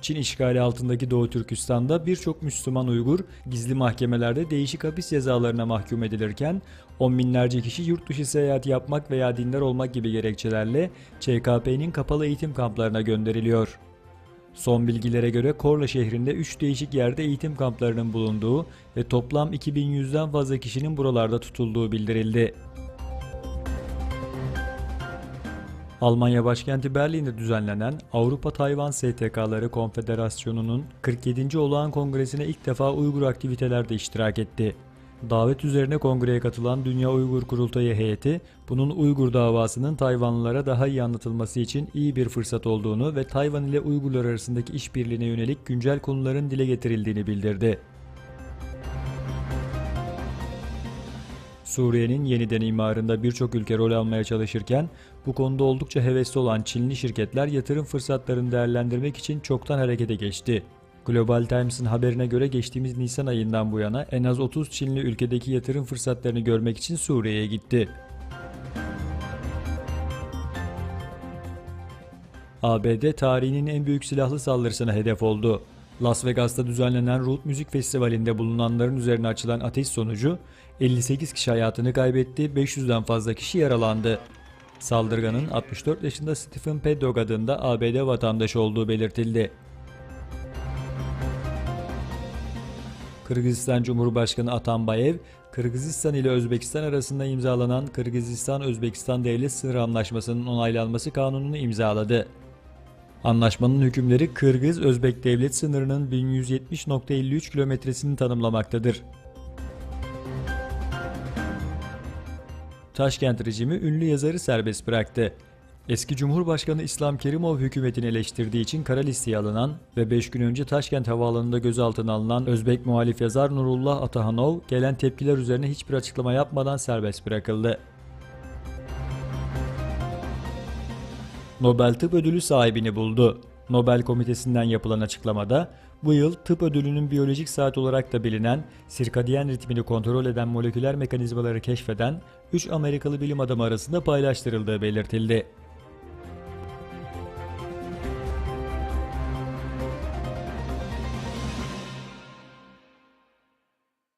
Çin işgali altındaki Doğu Türkistan'da birçok Müslüman Uygur gizli mahkemelerde değişik hapis cezalarına mahkum edilirken on binlerce kişi yurt dışı seyahat yapmak veya dindar olmak gibi gerekçelerle ÇKP'nin kapalı eğitim kamplarına gönderiliyor. Son bilgilere göre Korla şehrinde 3 değişik yerde eğitim kamplarının bulunduğu ve toplam 2100'den fazla kişinin buralarda tutulduğu bildirildi. Almanya başkenti Berlin'de düzenlenen Avrupa-Tayvan STK'ları Konfederasyonu'nun 47. Olağan Kongresi'ne ilk defa Uygur aktivitelerde iştirak etti. Davet üzerine kongreye katılan Dünya Uygur Kurultayı heyeti, bunun Uygur davasının Tayvanlılara daha iyi anlatılması için iyi bir fırsat olduğunu ve Tayvan ile Uygurlar arasındaki işbirliğine yönelik güncel konuların dile getirildiğini bildirdi. Suriye'nin yeniden imarında birçok ülke rol almaya çalışırken bu konuda oldukça hevesli olan Çinli şirketler yatırım fırsatlarını değerlendirmek için çoktan harekete geçti. Global Times'ın haberine göre geçtiğimiz Nisan ayından bu yana en az 30 Çinli ülkedeki yatırım fırsatlarını görmek için Suriye'ye gitti. ABD tarihinin en büyük silahlı saldırısına hedef oldu. Las Vegas'ta düzenlenen Root Müzik Festivali'nde bulunanların üzerine açılan ateş sonucu 58 kişi hayatını kaybetti, 500'den fazla kişi yaralandı. Saldırganın 64 yaşında Stephen Paddock adında ABD vatandaşı olduğu belirtildi. Kırgızistan Cumhurbaşkanı Atambayev, Kırgızistan ile Özbekistan arasında imzalanan Kırgızistan-Özbekistan Devlet Sınır Anlaşması'nın onaylanması kanununu imzaladı. Anlaşmanın hükümleri Kırgız-Özbek devlet sınırının 1170,53 kilometresini tanımlamaktadır. Taşkent rejimi ünlü yazarı serbest bıraktı. Eski Cumhurbaşkanı İslam Kerimov hükümetini eleştirdiği için kara listeye alınan ve 5 gün önce Taşkent Havaalanı'nda gözaltına alınan Özbek muhalif yazar Nurullah Atahanov, gelen tepkiler üzerine hiçbir açıklama yapmadan serbest bırakıldı. Nobel Tıp Ödülü sahibini buldu. Nobel Komitesi'nden yapılan açıklamada, bu yıl tıp ödülünün biyolojik saat olarak da bilinen, sirkadiyen ritmini kontrol eden moleküler mekanizmaları keşfeden 3 Amerikalı bilim adamı arasında paylaştırıldığı belirtildi.